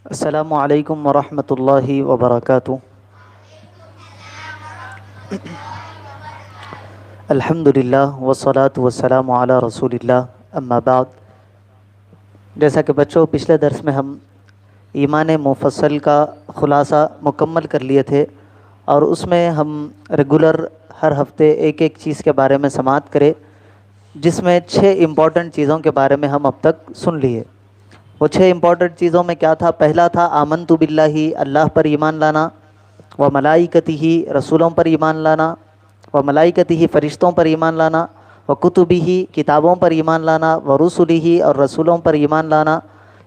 السلام علیکم ورحمۃ اللہ وبرکاتہ۔ الحمد للہ والصلاة والسلام علی رسول اللہ، اما بعد۔ جیسا کہ بچوں پچھلے درس میں ہم ایمان مفصل کا خلاصہ مکمل کر لیے تھے، اور اس میں ہم ریگولر ہر ہفتے ایک ایک چیز کے بارے میں سماعت کرے، جس میں 6 امپورٹنٹ چیزوں کے بارے میں ہم اب تک سن لیے۔ وہ 6 امپورٹنٹ چیزوں میں کیا تھا؟ پہلا تھا آمنت باللہ، اللہ پر ایمان لانا، و ملائکتہ، رسولوں پر ایمان لانا، و ملائکتہ، فرشتوں پر ایمان لانا، و کتبہ، کتابوں پر ایمان لانا، و رسلہ، اور رسولوں پر ایمان لانا۔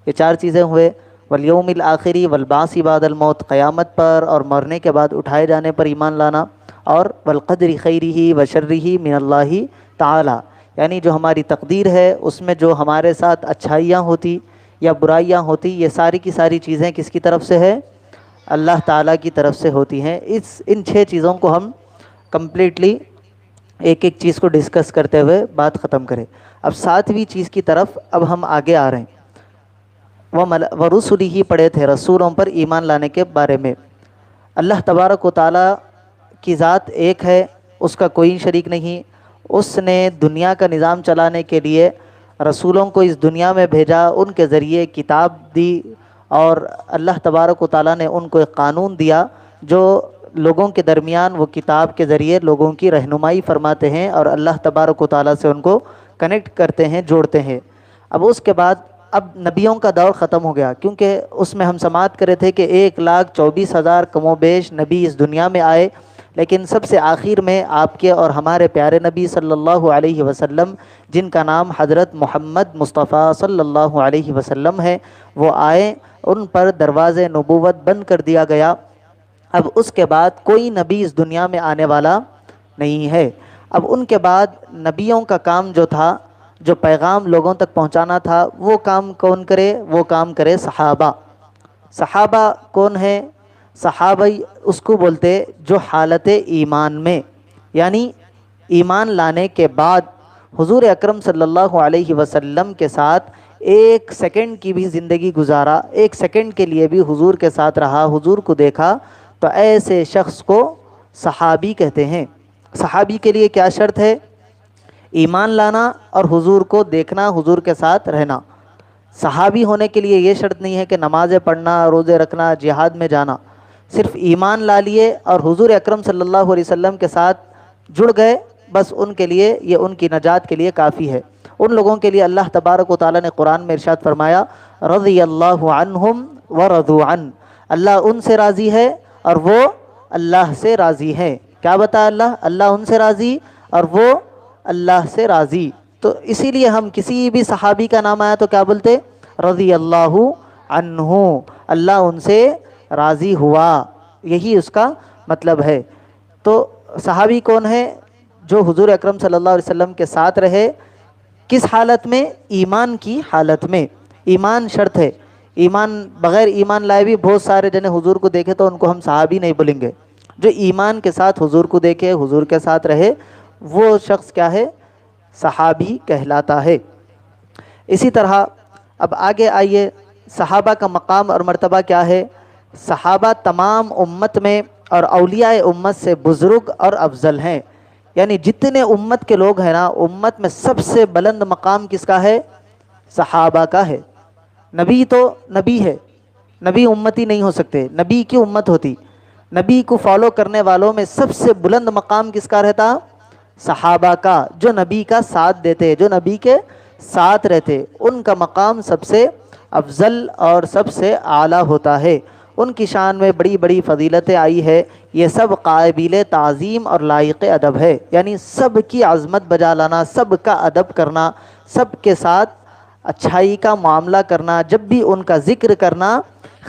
یہ 4 چیزیں ہوئے۔ والیوم الآخری والبعث بعد الموت، قیامت پر اور مرنے کے بعد اٹھائے جانے پر ایمان لانا، اور والقدر خیرہ و شرہ من اللہ تعالی، یعنی جو ہماری تقدیر ہے اس میں جو ہمارے ساتھ اچھائیاں ہوتی یا برائیاں ہوتی، یہ ساری کی ساری چیزیں کس کی طرف سے ہے؟ اللہ تعالیٰ کی طرف سے ہوتی ہیں۔ ان 6 چیزوں کو ہم کمپلیٹلی ایک ایک چیز کو ڈسکس کرتے ہوئے بات ختم کریں۔ اب 7ویں چیز کی طرف اب ہم آگے آ رہے ہیں۔ وَرُسُلِهِ پڑھے تھے، رسولوں پر ایمان لانے کے بارے میں۔ اللہ تبارک و تعالیٰ کی ذات ایک ہے، اس کا کوئی شریک نہیں۔ اس نے دنیا کا نظام چلانے کے لیے رسولوں کو اس دنیا میں بھیجا، ان کے ذریعے کتاب دی، اور اللہ تبارک و تعالیٰ نے ان کو ایک قانون دیا جو لوگوں کے درمیان وہ کتاب کے ذریعے لوگوں کی رہنمائی فرماتے ہیں، اور اللہ تبارک و تعالیٰ سے ان کو کنیکٹ کرتے ہیں، جوڑتے ہیں۔ اب اس کے بعد اب نبیوں کا دور ختم ہو گیا، کیونکہ اس میں ہم سماعت کرے تھے کہ 1,24,000 کم و بیش نبی اس دنیا میں آئے، لیکن سب سے آخر میں آپ کے اور ہمارے پیارے نبی صلی اللہ علیہ وسلم، جن کا نام حضرت محمد مصطفیٰ صلی اللہ علیہ وسلم ہے، وہ آئے، ان پر دروازے نبوت بند کر دیا گیا۔ اب اس کے بعد کوئی نبی اس دنیا میں آنے والا نہیں ہے۔ اب ان کے بعد نبیوں کا کام جو تھا، جو پیغام لوگوں تک پہنچانا تھا، وہ کام کون کرے؟ وہ کام کرے صحابہ۔ صحابہ کون ہے؟ صحابہ اس کو بولتے جو حالت ایمان میں، یعنی ایمان لانے کے بعد حضور اکرم صلی اللہ علیہ وسلم کے ساتھ 1 سیکنڈ کی بھی زندگی گزارا، 1 سیکنڈ کے لیے بھی حضور کے ساتھ رہا، حضور کو دیکھا، تو ایسے شخص کو صحابی کہتے ہیں۔ صحابی کے لیے کیا شرط ہے؟ ایمان لانا اور حضور کو دیکھنا، حضور کے ساتھ رہنا۔ صحابی ہونے کے لیے یہ شرط نہیں ہے کہ نمازیں پڑھنا، روزے رکھنا، جہاد میں جانا۔ صرف ایمان لا لیے اور حضور اکرم صلی اللہ علیہ وسلم کے ساتھ جڑ گئے، بس ان کے لیے، یہ ان کی نجات کے لیے کافی ہے۔ ان لوگوں کے لیے اللہ تبارک و تعالیٰ نے قرآن میں ارشاد فرمایا، رضی اللہ عنہم ورضوا عنہ، اللہ ان سے راضی ہے اور وہ اللہ سے راضی ہے۔ کیا بتا اللہ ان سے راضی اور وہ اللہ سے راضی۔ تو اسی لیے ہم کسی بھی صحابی کا نام آیا تو کیا بولتے؟ رضی اللہ عنہ، اللہ ان سے راضی ہوا، یہی اس کا مطلب ہے۔ تو صحابی کون ہے؟ جو حضور اکرم صلی اللہ علیہ وسلم کے ساتھ رہے، کس حالت میں؟ ایمان کی حالت میں۔ ایمان شرط ہے، ایمان بغیر ایمان لائے بھی بہت سارے جنے حضور کو دیکھے تو ان کو ہم صحابی نہیں بولیں گے۔ جو ایمان کے ساتھ حضور کو دیکھے، حضور کے ساتھ رہے، وہ شخص کیا ہے؟ صحابی کہلاتا ہے۔ اسی طرح اب آگے آئیے، صحابہ کا مقام اور مرتبہ کیا ہے؟ صحابہ تمام امت میں اور اولیاء امت سے بزرگ اور افضل ہیں، یعنی جتنے امت کے لوگ ہیں نا، امت میں سب سے بلند مقام کس کا ہے؟ صحابہ کا ہے۔ نبی تو نبی ہے، نبی امتی نہیں ہو سکتے، نبی کی امت ہوتی۔ نبی کو فالو کرنے والوں میں سب سے بلند مقام کس کا رہتا؟ صحابہ کا، جو نبی کا ساتھ دیتے، جو نبی کے ساتھ رہتے، ان کا مقام سب سے افضل اور سب سے اعلیٰ ہوتا ہے۔ ان کی شان میں بڑی بڑی فضیلتیں آئی ہے، یہ سب قابل تعظیم اور لائق ادب ہے، یعنی سب کی عظمت بجا لانا، سب کا ادب کرنا، سب کے ساتھ اچھائی کا معاملہ کرنا، جب بھی ان کا ذکر کرنا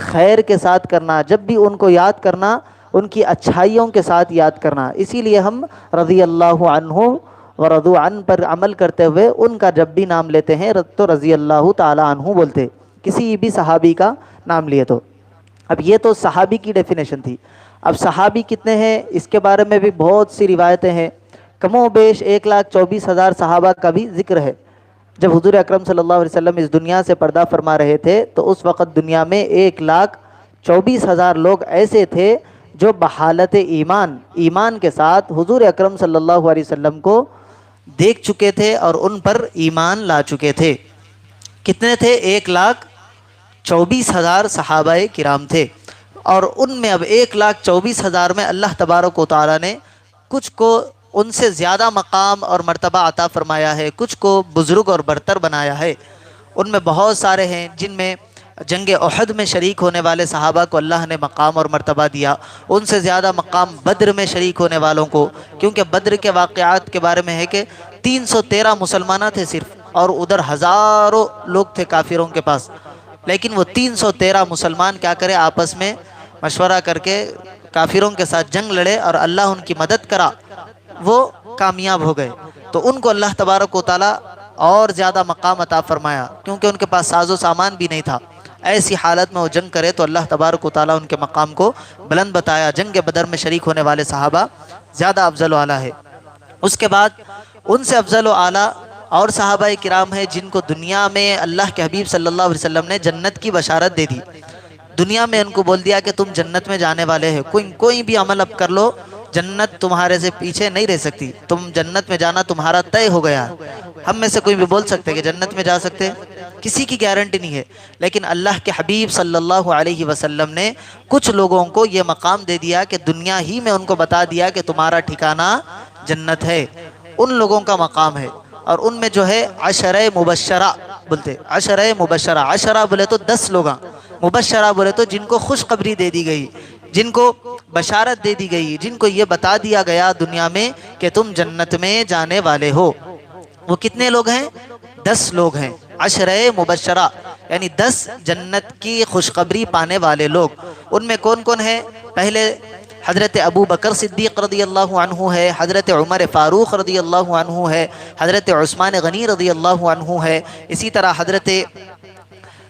خیر کے ساتھ کرنا، جب بھی ان کو یاد کرنا ان کی اچھائیوں کے ساتھ یاد کرنا۔ اسی لیے ہم رضی اللہ عنہ ورضوا عنہ پر عمل کرتے ہوئے ان کا جب بھی نام لیتے ہیں تو رضی اللہ تعالی عنہ بولتے، کسی بھی صحابی کا نام لیے تو۔ اب یہ تو صحابی کی ڈیفینیشن تھی۔ اب صحابی کتنے ہیں اس کے بارے میں بھی بہت سی روایتیں ہیں، کم و بیش 1,24,000 صحابہ کا بھی ذکر ہے۔ جب حضور اکرم صلی اللہ علیہ وسلم اس دنیا سے پردہ فرما رہے تھے تو اس وقت دنیا میں 1,24,000 لوگ ایسے تھے جو بحالت ایمان کے ساتھ حضور اکرم صلی اللہ علیہ وسلم کو دیکھ چکے تھے اور ان پر ایمان لا چکے تھے۔ کتنے تھے؟ 1,24,000 صحابہ کرام تھے، اور ان میں اب 1,24,000 میں اللہ تبارک و تعالیٰ نے کچھ کو ان سے زیادہ مقام اور مرتبہ عطا فرمایا ہے، کچھ کو بزرگ اور برتر بنایا ہے۔ ان میں بہت سارے ہیں جن میں جنگ احد میں شریک ہونے والے صحابہ کو اللہ نے مقام اور مرتبہ دیا، ان سے زیادہ مقام بدر میں شریک ہونے والوں کو، کیونکہ بدر کے واقعات کے بارے میں ہے کہ 313 مسلمانہ تھے صرف، اور ادھر ہزاروں لوگ تھے کافروں کے پاس، لیکن وہ 313 مسلمان کیا کرے، آپس میں مشورہ کر کے کافروں کے ساتھ جنگ لڑے اور اللہ ان کی مدد کرا، وہ کامیاب ہو گئے۔ تو ان کو اللہ تبارک و تعالیٰ اور زیادہ مقام عطا فرمایا، کیونکہ ان کے پاس ساز و سامان بھی نہیں تھا۔ ایسی حالت میں وہ جنگ کرے تو اللہ تبارک و تعالیٰ ان کے مقام کو بلند بتایا۔ جنگ بدر میں شریک ہونے والے صحابہ زیادہ افضل و اعلیٰ ہے۔ اس کے بعد ان سے افضل و اعلیٰ اور صحابہ کرام ہیں جن کو دنیا میں اللہ کے حبیب صلی اللہ علیہ وسلم نے جنت کی بشارت دے دی۔ دنیا میں ان کو بول دیا کہ تم جنت میں جانے والے ہیں، کوئی بھی عمل اب کر لو، جنت تمہارے سے پیچھے نہیں رہ سکتی، تم جنت میں جانا تمہارا طے ہو گیا۔ ہم میں سے کوئی بھی بول سکتے کہ جنت میں جا سکتے، کسی کی گارنٹی نہیں ہے، لیکن اللہ کے حبیب صلی اللہ علیہ وسلم نے کچھ لوگوں کو یہ مقام دے دیا کہ دنیا ہی میں ان کو بتا دیا کہ تمہارا ٹھکانہ جنت ہے۔ ان لوگوں کا مقام ہے، اور ان میں جو ہے عشرہ مبشرہ بولتے، عشرہ مبشرہ، عشرہ بولے تو 10 لوگ، مبشرہ بولے تو جن کو خوشخبری دے دی گئی، جن کو بشارت دے دی گئی، جن کو یہ بتا دیا گیا دنیا میں کہ تم جنت میں جانے والے ہو۔ وہ کتنے لوگ ہیں؟ 10 لوگ ہیں، عشرہ مبشرہ، یعنی 10 جنت کی خوشخبری پانے والے لوگ۔ ان میں کون کون ہے؟ پہلے حضرت ابو بکر صدیق رضی اللہ عنہ ہے، حضرت عمر فاروق رضی اللہ عنہ ہے، حضرت عثمان غنی رضی اللہ عنہ ہے، اسی طرح حضرت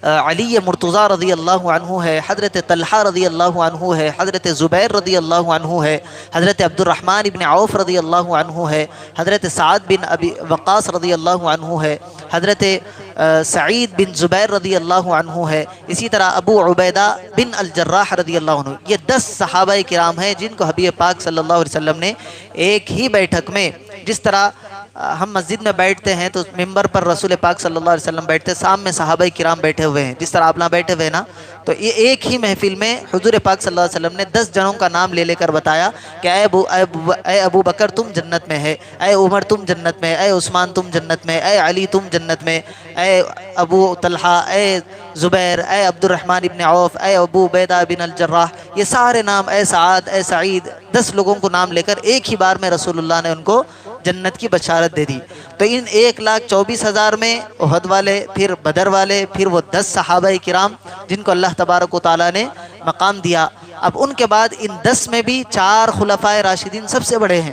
علی مرتضیٰ رضی اللہ عنہ ہے، حضرت طلحہ رضی اللہ عنہ ہے، حضرت زبیر رضی اللہ عنہ ہے، حضرت عبد الرحمن بن عوف رضی اللہ عنہ ہے، حضرت سعد بن ابی وقاص رضی اللہ عنہ ہے، حضرت سعید بن زبیر رضی اللہ عنہ ہے، اسی طرح ابو عبیدہ بن الجراح رضی اللہ عنہ۔ یہ 10 صحابہ کرام ہیں جن کو حبیب پاک صلی اللہ علیہ وسلم نے ایک ہی بیٹھک میں، جس طرح ہم مسجد میں بیٹھتے ہیں تو ممبر پر رسول پاک صلی اللہ علیہ وسلم بیٹھتے، سامنے صحابہ کرام بیٹھے ہوئے ہیں، جس طرح آپ نہ بیٹھے ہوئے نا، تو یہ ایک ہی محفل میں حضور پاک صلی اللہ علیہ وسلم نے 10 جنوں کا نام لے کر بتایا کہ اے ابو بکر تم جنت میں ہے، اے عمر تم جنت میں، اے عثمان تم جنت میں، اے علی تم جنت میں، اے ابو طلحہ، اے زبیر، اے عبد الرحمن ابن عوف، اے ابو عبیدہ بن الجراح، یہ سارے نام، اے سعد، اے سعید، 10 لوگوں کو نام لے کر ایک ہی بار میں رسول اللہ نے ان کو جنت کی بشارت دے دی۔ تو ان 1,24,000 میں احد والے، پھر بدر والے، پھر وہ 10 صحابہ کرام جن کو اللہ تبارک و تعالیٰ نے مقام دیا۔ اب ان کے بعد ان 10 میں بھی 4 خلفائے راشدین سب سے بڑے ہیں۔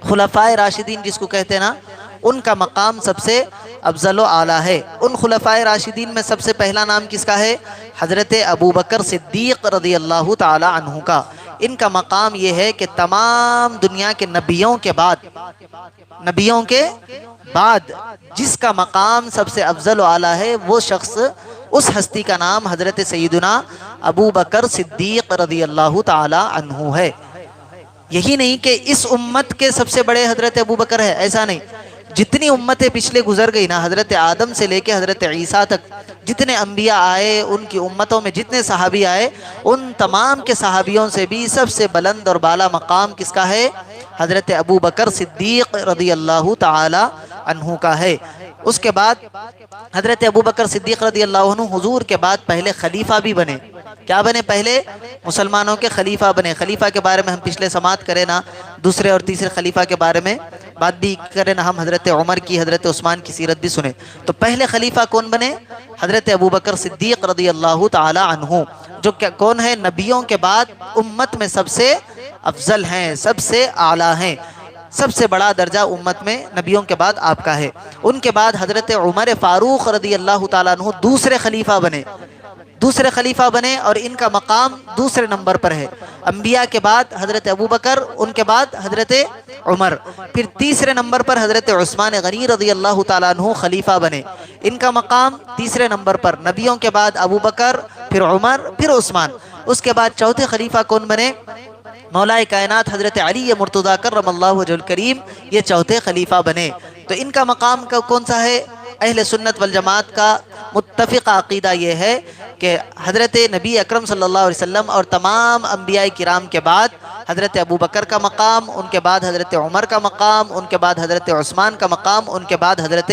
خلفائے راشدین جس کو کہتے ہیں نا، ان کا مقام سب سے افضل و اعلیٰ ہے۔ ان خلفائے راشدین میں سب سے پہلا نام کس کا ہے؟ حضرت ابو بکر صدیق رضی اللہ تعالی عنہ کا۔ ان کا مقام یہ ہے کہ تمام دنیا کے نبیوں کے بعد جس کا مقام سب سے افضل و اعلیٰ ہے، وہ شخص، اس ہستی کا نام حضرت سیدنا ابو بکر صدیق رضی اللہ تعالی عنہ ہے۔ یہی نہیں کہ اس امت کے سب سے بڑے حضرت ابو بکر ہے، ایسا نہیں۔ جتنی امتیں پچھلے گزر گئی نا، حضرت آدم سے لے کے حضرت عیسیٰ تک جتنے انبیاء آئے، ان کی امتوں میں جتنے صحابی آئے، ان تمام کے صحابیوں سے بھی سب سے بلند اور بالا مقام کس کا ہے؟ حضرت ابو بکر صدیق رضی اللہ تعالی عنہ کا ہے۔ اس کے بعد حضرت ابو بکر صدیق رضی اللہ عنہ حضور کے بعد پہلے خلیفہ بھی بنے۔ کیا بنے؟ پہلے مسلمانوں کے خلیفہ بنے۔ خلیفہ کے بارے میں ہم پچھلے سماعت کریں نا، دوسرے اور تیسرے خلیفہ کے بارے میں بات بھی کریں نا، ہم حضرت عمر کی، حضرت عثمان کی سیرت بھی سنیں۔ تو پہلے خلیفہ کون بنے؟ حضرت ابو بکر صدیق رضی اللہ تعالی عنہ، جو کون ہے؟ نبیوں کے بعد امت میں سب سے افضل ہیں، سب سے اعلیٰ ہیں، سب سے بڑا درجہ امت میں نبیوں کے بعد آپ کا ہے۔ ان کے بعد حضرت عمر فاروق رضی اللہ تعالیٰ عنہ دوسرے خلیفہ بنے۔ دوسرے خلیفہ بنے اور ان کا مقام دوسرے نمبر پر ہے۔ انبیاء کے بعد حضرت ابوبکر، ان کے بعد حضرت عمر، پھر تیسرے نمبر پر حضرت عثمان غنی رضی اللہ تعالیٰ عنہ خلیفہ بنے، ان کا مقام تیسرے نمبر پر، نبیوں کے بعد ابوبکر، پھر عمر، پھر عثمان۔ اس کے بعد چوتھے خلیفہ کون بنے؟ مولا کائنات حضرت علی مرتضیٰ کرم اللہ وجہ الکریم، یہ چوتھے خلیفہ بنے۔ تو ان کا مقام کون سا ہے؟ اہل سنت والجماعت کا متفق عقیدہ یہ ہے کہ حضرت نبی اکرم صلی اللہ علیہ وسلم اور تمام انبیاء کرام کے بعد حضرت ابوبکر کا مقام، ان کے بعد حضرت عمر کا مقام، ان کے بعد حضرت عثمان کا مقام، ان کے بعد حضرت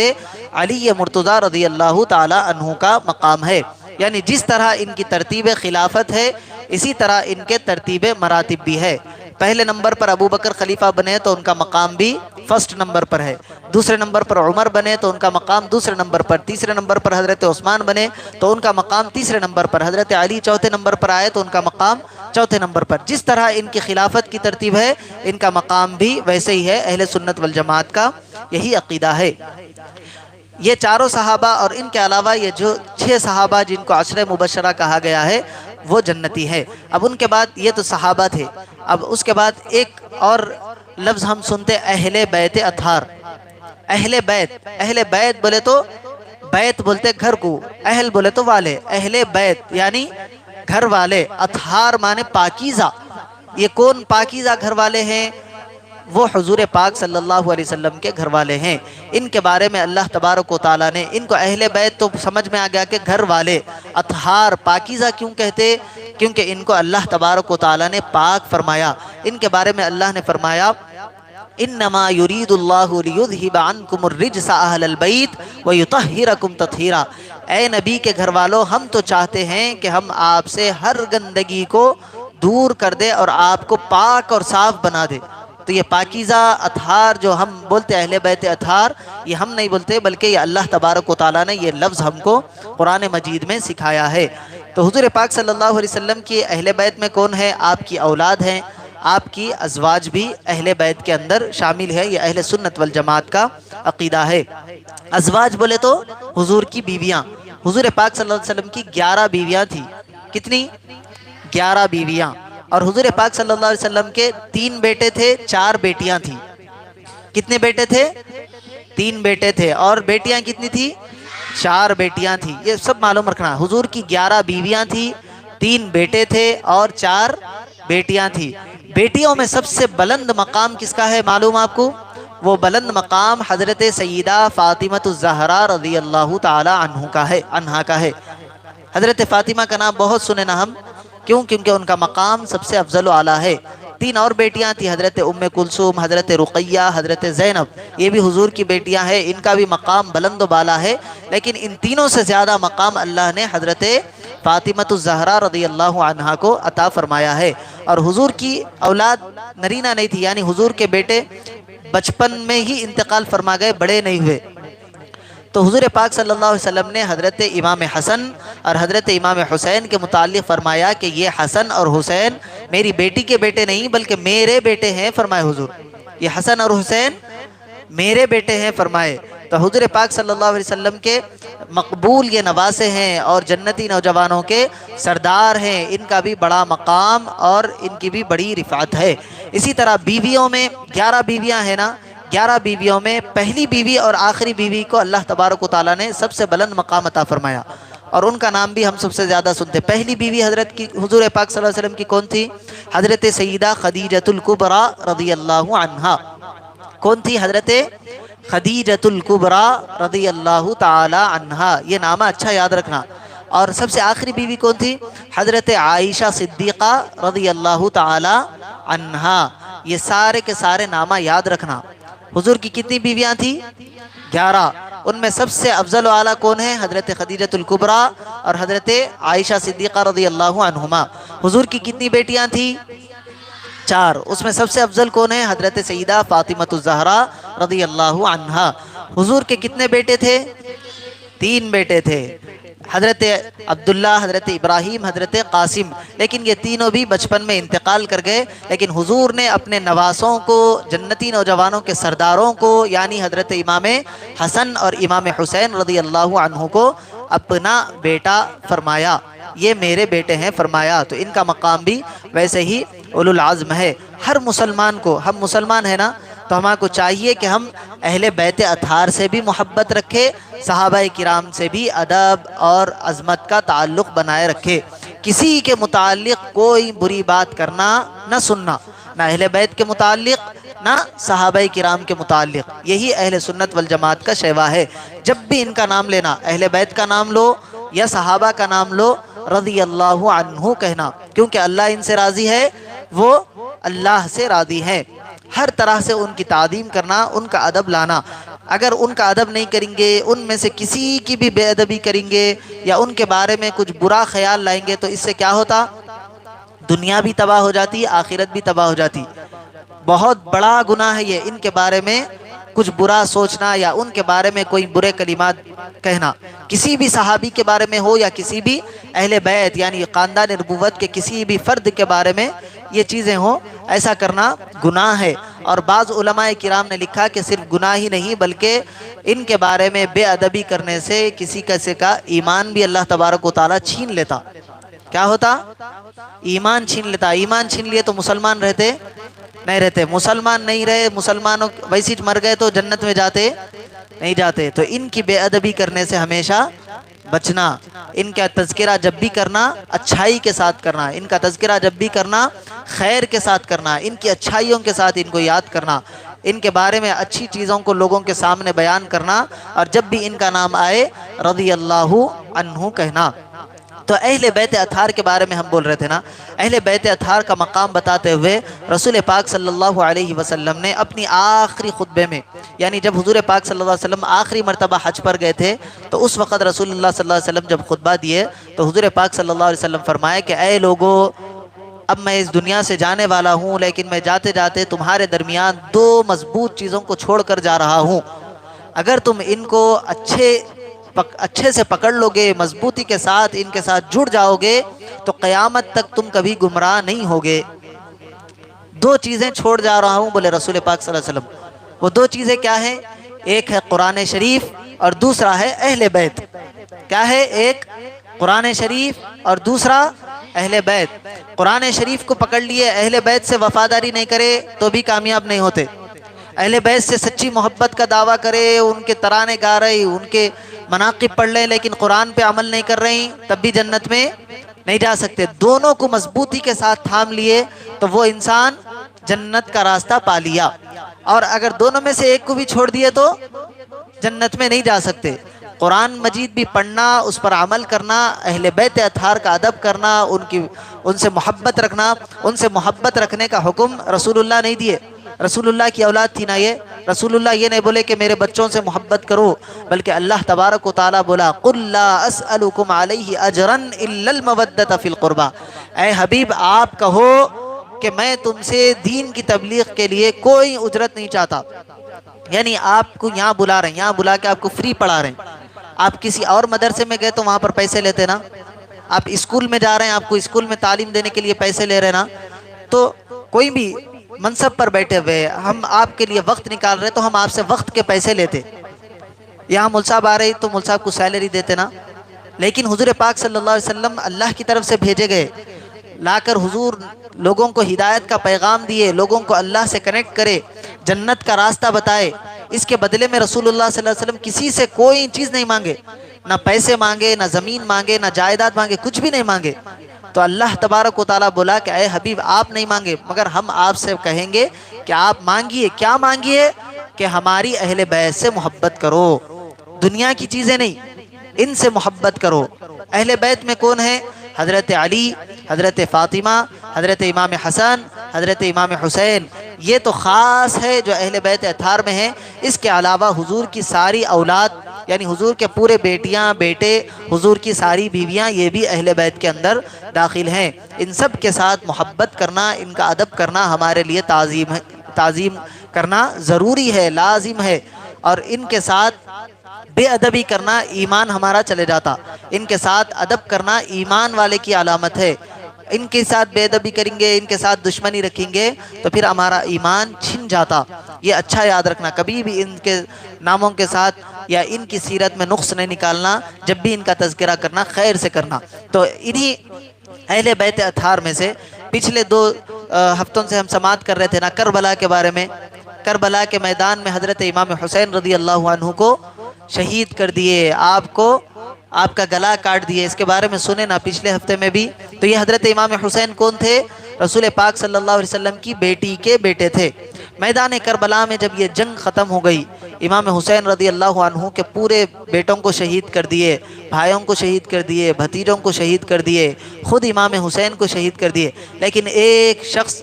علی مرتضیٰ رضی اللہ تعالی عنہ کا مقام ہے۔ یعنی جس طرح ان کی ترتیب خلافت ہے، اسی طرح ان کے ترتیب مراتب بھی ہے۔ پہلے نمبر پر ابوبکر خلیفہ بنے تو ان کا مقام بھی فرسٹ نمبر پر ہے، دوسرے نمبر پر عمر بنے تو ان کا مقام دوسرے نمبر پر، تیسرے نمبر پر حضرت عثمان بنے تو ان کا مقام تیسرے نمبر پر، حضرت علی چوتھے نمبر پر آئے تو ان کا مقام چوتھے نمبر پر۔ جس طرح ان کی خلافت کی ترتیب ہے، ان کا مقام بھی ویسے ہی ہے۔ اہل سنت والجماعت کا یہی عقیدہ ہے۔ یہ چاروں صحابہ اور ان کے علاوہ یہ جو 6 صحابہ جن کو عشرہ مبشرہ کہا گیا ہے، وہ جنتی ہے۔ اب ان کے بعد یہ تو صحابہ تھے، اب اس کے بعد ایک اور لفظ ہم سنتے اہل بیت اطہار۔ اہل بیت بولے تو بیت بولتے گھر کو، اہل بولے تو والے، اہل بیت یعنی گھر والے، اطہار مانے پاکیزہ۔ یہ کون پاکیزہ گھر والے ہیں؟ وہ حضور پاک صلی اللہ علیہ وسلم کے گھر والے ہیں۔ ان کے بارے میں اللہ تبارک و تعالیٰ نے ان کو اہل بیت تو سمجھ میں آ گیا کہ گھر والے، اطہار پاکیزہ کیوں کہتے؟ کیونکہ ان کو اللہ تبارک و تعالیٰ نے پاک فرمایا۔ ان کے بارے میں اللہ نے فرمایا انما یرید اللہ لیذہب عنکم الرجس اہل البیت ویطہرکم تطہیرا۔ اے نبی کے گھر والوں، ہم تو چاہتے ہیں کہ ہم آپ سے ہر گندگی کو دور کر دے اور آپ کو پاک اور صاف بنا دے۔ تو یہ پاکیزہ اطہار جو ہم بولتے اہل بیت اطہار، یہ ہم نہیں بولتے بلکہ یہ اللہ تبارک و تعالیٰ نے یہ لفظ ہم کو قرآن مجید میں سکھایا ہے۔ تو حضور پاک صلی اللہ علیہ وسلم کی اہل بیت میں کون ہے؟ آپ کی اولاد ہیں، آپ کی ازواج بھی اہل بیت کے اندر شامل ہے۔ یہ اہل سنت والجماعت کا عقیدہ ہے۔ ازواج بولے تو حضور کی بیویاں۔ حضور پاک صلی اللہ علیہ وسلم کی 11 بیویاں تھیں۔ کتنی؟ 11 بیویاں۔ اور حضور پاک صلی اللہ علیہ وسلم کے 3 بیٹے تھے، 4 بیٹیاں تھیں۔ کتنے بیٹے تھے؟ 3 بیٹے تھے۔ اور بیٹیاں کتنی تھی؟ 4 بیٹیاں تھیں۔ یہ سب معلوم رکھنا، حضور کی 11 بیویاں تھیں، 3 بیٹے تھے اور 4 بیٹیاں تھیں۔ بیٹیوں میں سب سے بلند مقام کس کا ہے معلوم آپ کو؟ وہ بلند مقام حضرت سیدہ فاطمہ الزہرا رضی اللہ تعالی عنہا کا ہے۔ حضرت فاطمہ کا نام بہت سنے نا ہم، کیوں؟ کیونکہ ان کا مقام سب سے افضل و اعلیٰ ہے۔ 3 اور بیٹیاں تھیں، حضرت ام کلثوم، حضرت رقیہ، حضرت زینب، یہ بھی حضور کی بیٹیاں ہیں۔ ان کا بھی مقام بلند و بالا ہے، لیکن ان تینوں سے زیادہ مقام اللہ نے حضرت فاطمہ الزہرا رضی اللہ عنہا کو عطا فرمایا ہے۔ اور حضور کی اولاد نرینہ نہیں تھی، یعنی حضور کے بیٹے بچپن میں ہی انتقال فرما گئے، بڑے نہیں ہوئے۔ تو حضور پاک صلی اللہ علیہ وسلم نے حضرت امام حسن اور حضرت امام حسین کے متعلق فرمایا کہ یہ حسن اور حسین میری بیٹی کے بیٹے نہیں بلکہ میرے بیٹے ہیں، فرمائے حضور، یہ حسن اور حسین میرے بیٹے ہیں فرمائے۔ تو حضور پاک صلی اللہ علیہ وسلم کے مقبول یہ نواسے ہیں اور جنتی نوجوانوں کے سردار ہیں، ان کا بھی بڑا مقام اور ان کی بھی بڑی رفعت ہے۔ اسی طرح بیویوں میں 11 بیویاں ہیں نا، 11 بیویوں میں پہلی بیوی اور آخری بیوی کو اللہ تبارک و تعالیٰ نے سب سے بلند مقام عطا فرمایا، اور ان کا نام بھی ہم سب سے زیادہ سنتے۔ پہلی بیوی حضرت کی حضور پاک صلی اللہ علیہ وسلم کی کون تھی؟ حضرت سیدہ خدیجۃ الکبریٰ رضی اللہ عنہا۔ کون تھی؟ حضرت خدیجۃ الکبریٰ رضی اللہ تعالی عنہا، یہ نام اچھا یاد رکھنا۔ اور سب سے آخری بیوی کون تھی؟ حضرت عائشہ صدیقہ رضی اللہ تعالی عنہا۔ یہ سارے کے سارے نامہ یاد رکھنا۔ حضور کی کتنی بیویاں تھیں؟ 11۔ ان میں سب سے افضل و اعلیٰ کون ہے؟ حضرت خدیجۃ الکبریٰ اور حضرت عائشہ صدیقہ رضی اللہ عنہما۔ حضور کی کتنی بیٹیاں تھیں؟ 4۔ اس میں سب سے افضل کون ہے؟ حضرت سیدہ فاطمہ الزہرا رضی اللہ عنہا۔ حضور کے کتنے بیٹے تھے؟ 3 بیٹے تھے، حضرت عبداللہ، حضرت ابراہیم، حضرت قاسم، لیکن یہ تینوں بھی بچپن میں انتقال کر گئے۔ لیکن حضور نے اپنے نواسوں کو، جنتی نوجوانوں کے سرداروں کو، یعنی حضرت امام حسن اور امام حسین رضی اللہ عنہ کو اپنا بیٹا فرمایا۔ یہ میرے بیٹے ہیں فرمایا، تو ان کا مقام بھی ویسے ہی اولو العزم ہے۔ ہر مسلمان کو، ہم مسلمان ہیں نا، تو ہمارے کو چاہیے کہ ہم اہل بیت اطہار سے بھی محبت رکھے، صحابہ کرام سے بھی ادب اور عظمت کا تعلق بنائے رکھے، کسی کے متعلق کوئی بری بات کرنا نہ سننا، نہ اہل بیت کے متعلق نہ صحابہ کرام کے متعلق۔ یہی اہل سنت والجماعت کا شیوا ہے۔ جب بھی ان کا نام لینا، اہل بیت کا نام لو یا صحابہ کا نام لو، رضی اللہ عنہ کہنا، کیونکہ اللہ ان سے راضی ہے، وہ اللہ سے راضی ہے۔ ہر طرح سے ان کی تعظیم کرنا، ان کا ادب لانا۔ اگر ان کا ادب نہیں کریں گے، ان میں سے کسی کی بھی بے ادبی کریں گے یا ان کے بارے میں کچھ برا خیال لائیں گے، تو اس سے کیا ہوتا؟ دنیا بھی تباہ ہو جاتی، آخرت بھی تباہ ہو جاتی۔ بہت بڑا گناہ ہے یہ، ان کے بارے میں کچھ برا سوچنا یا ان کے بارے میں کوئی برے کلمات کہنا۔ کسی بھی صحابی کے بارے میں ہو یا کسی بھی اہل بیت یعنی خاندان نبوت کے کسی بھی فرد کے بارے میں یہ چیزیں ہوں، ایسا کرنا گناہ ہے۔ اور بعض علماء کرام نے لکھا کہ صرف گناہ ہی نہیں بلکہ ان کے بارے میں بے ادبی کرنے سے کسی کا ایمان بھی اللہ تبارک و تعالیٰ چھین لیتا۔ کیا ہوتا؟ ایمان چھین لیتا۔ ایمان چھین لیے تو مسلمان رہتے نہیں رہتے، مسلمان نہیں رہے، مسلمانوں ویسی مر گئے تو جنت میں جاتے نہیں جاتے۔ تو ان کی بے ادبی کرنے سے ہمیشہ بچنا، ان کا تذکرہ جب بھی کرنا اچھائی کے ساتھ کرنا، ان کا تذکرہ جب بھی کرنا خیر کے ساتھ کرنا، ان کی اچھائیوں کے ساتھ ان کو یاد کرنا، ان کے بارے میں اچھی چیزوں کو لوگوں کے سامنے بیان کرنا، اور جب بھی ان کا نام آئے رضی اللہ عنہ کہنا۔ تو اہل بیت اطہار کے بارے میں ہم بول رہے تھے نا، اہل بیت اطہار کا مقام بتاتے ہوئے رسول پاک صلی اللہ علیہ وسلم نے اپنی آخری خطبے میں، یعنی جب حضور پاک صلی اللہ علیہ وسلم آخری مرتبہ حج پر گئے تھے، تو اس وقت رسول اللہ صلی اللہ علیہ وسلم جب خطبہ دیے تو حضور پاک صلی اللہ علیہ وسلم فرمائے کہ اے لوگو، اب میں اس دنیا سے جانے والا ہوں، لیکن میں جاتے جاتے تمہارے درمیان دو مضبوط چیزوں کو چھوڑ کر جا رہا ہوں۔ اگر تم ان کو اچھے سے پکڑ لو گے، مضبوطی کے ساتھ ان کے ساتھ جڑ جاؤ گے، تو قیامت تک تم کبھی گمراہ نہیں ہوگے۔ دو چیزیں چھوڑ جا رہا ہوں بولے رسول پاک صلی اللہ علیہ وسلم۔ وہ دو چیزیں کیا ہیں؟ ایک ہے قرآن شریف اور دوسرا ہے اہل بیت۔ کیا ہے؟ ایک قرآن شریف اور دوسرا اہل بیت۔ قرآن شریف کو پکڑ لیے، اہل بیت سے وفاداری نہیں کرے تو بھی کامیاب نہیں ہوتے۔ اہل بیت سے سچی محبت کا دعویٰ کرے، ان کے ترانے گا رہے، ان کے مناقب پڑھ لیں، لیکن قرآن پہ عمل نہیں کر رہی، تب بھی جنت میں نہیں جا سکتے۔ دونوں کو مضبوطی کے ساتھ تھام لیے تو وہ انسان جنت کا راستہ پا لیا، اور اگر دونوں میں سے ایک کو بھی چھوڑ دیے تو جنت میں نہیں جا سکتے۔ قرآن مجید بھی پڑھنا، اس پر عمل کرنا، اہل بیت اطہار کا ادب کرنا، ان سے محبت رکھنا، ان سے محبت رکھنے کا حکم رسول اللہ نہیں دیے۔ رسول اللہ کی اولاد تھی نا یہ، رسول اللہ یہ نہیں بولے کہ میرے بچوں سے محبت کرو، بلکہ اللہ تبارک و تعالیٰ بولا قُلْ لَا أَسْأَلُكُمْ عَلَيْهِ أَجْرًا إِلَّا الْمَوَدَّةَ فِي الْقُرْبَى۔ اے حبیب آپ کہو کہ میں تم سے دین کی تبلیغ کے لیے کوئی اجرت نہیں چاہتا، یعنی آپ کو یہاں بلا رہے ہیں، یہاں بلا کے آپ کو فری پڑھا رہے ہیں۔ آپ کسی اور مدرسے میں گئے تو وہاں پر پیسے لیتے نا، آپ اسکول میں جا رہے ہیں، آپ کو اسکول میں تعلیم دینے کے لیے پیسے لے رہے نا، تو کوئی بھی منصب پر بیٹھے ہوئے ہم آپ کے لیے وقت نکال رہے تو ہم آپ سے وقت کے پیسے لیتے۔ یہاں مول صاحب آ رہے تو مول صاحب کو سیلری دیتے نا، لیکن حضور پاک صلی اللہ علیہ وسلم اللہ کی طرف سے بھیجے گئے، لا کر حضور لوگوں کو ہدایت کا پیغام دیے، لوگوں کو اللہ سے کنیکٹ کرے، جنت کا راستہ بتائے۔ اس کے بدلے میں رسول اللہ صلی اللہ علیہ وسلم کسی سے کوئی چیز نہیں مانگے، نہ پیسے مانگے، نہ زمین مانگے، نہ جائیداد مانگے، کچھ بھی نہیں مانگے۔ تو اللہ تبارک و تعالیٰ بولا کہ اے حبیب آپ نہیں مانگے، مگر ہم آپ سے کہیں گے کہ آپ مانگیے۔ کیا مانگیے؟ کہ ہماری اہل بیت سے محبت کرو، دنیا کی چیزیں نہیں، ان سے محبت کرو۔ اہل بیت میں کون ہے؟ حضرت علی، حضرت فاطمہ، حضرت امام حسن، حضرت امام حسین، یہ تو خاص ہے جو اہل بیت اطہار میں ہیں۔ اس کے علاوہ حضور کی ساری اولاد، یعنی حضور کے پورے بیٹیاں بیٹے، حضور کی ساری بیویاں، یہ بھی اہل بیت کے اندر داخل ہیں۔ ان سب کے ساتھ محبت کرنا، ان کا ادب کرنا ہمارے لیے تعظیم کرنا ضروری ہے، لازم ہے، اور ان کے ساتھ بے ادبی کرنا ایمان ہمارا چلے جاتا۔ ان کے ساتھ ادب کرنا ایمان والے کی علامت ہے۔ ان کے ساتھ بے ادبی کریں گے، ان کے ساتھ دشمنی رکھیں گے تو پھر ہمارا ایمان چھن جاتا۔ یہ اچھا یاد رکھنا، کبھی بھی ان کے ناموں کے ساتھ یا ان کی سیرت میں نقص نہیں نکالنا، جب بھی ان کا تذکرہ کرنا خیر سے کرنا۔ تو انہی اہل بیت اطہار میں سے پچھلے 2 ہفتوں سے ہم سماعت کر رہے تھے نا کربلا کے بارے میں۔ کربلا کے میدان میں حضرت امام حسین رضی اللہ عنہ کو شہید کر دیے، آپ کا گلا کاٹ دیے، اس کے بارے میں سنے نا پچھلے ہفتے میں بھی۔ تو یہ حضرت امام حسین کون تھے؟ رسول پاک صلی اللہ علیہ وسلم کی بیٹی کے بیٹے تھے۔ میدان کربلا میں جب یہ جنگ ختم ہو گئی، امام حسین رضی اللہ عنہ کے پورے بیٹوں کو شہید کر دیے، بھائیوں کو شہید کر دیے، بھتیجوں کو شہید کر دیے، خود امام حسین کو شہید کر دیے، لیکن ایک شخص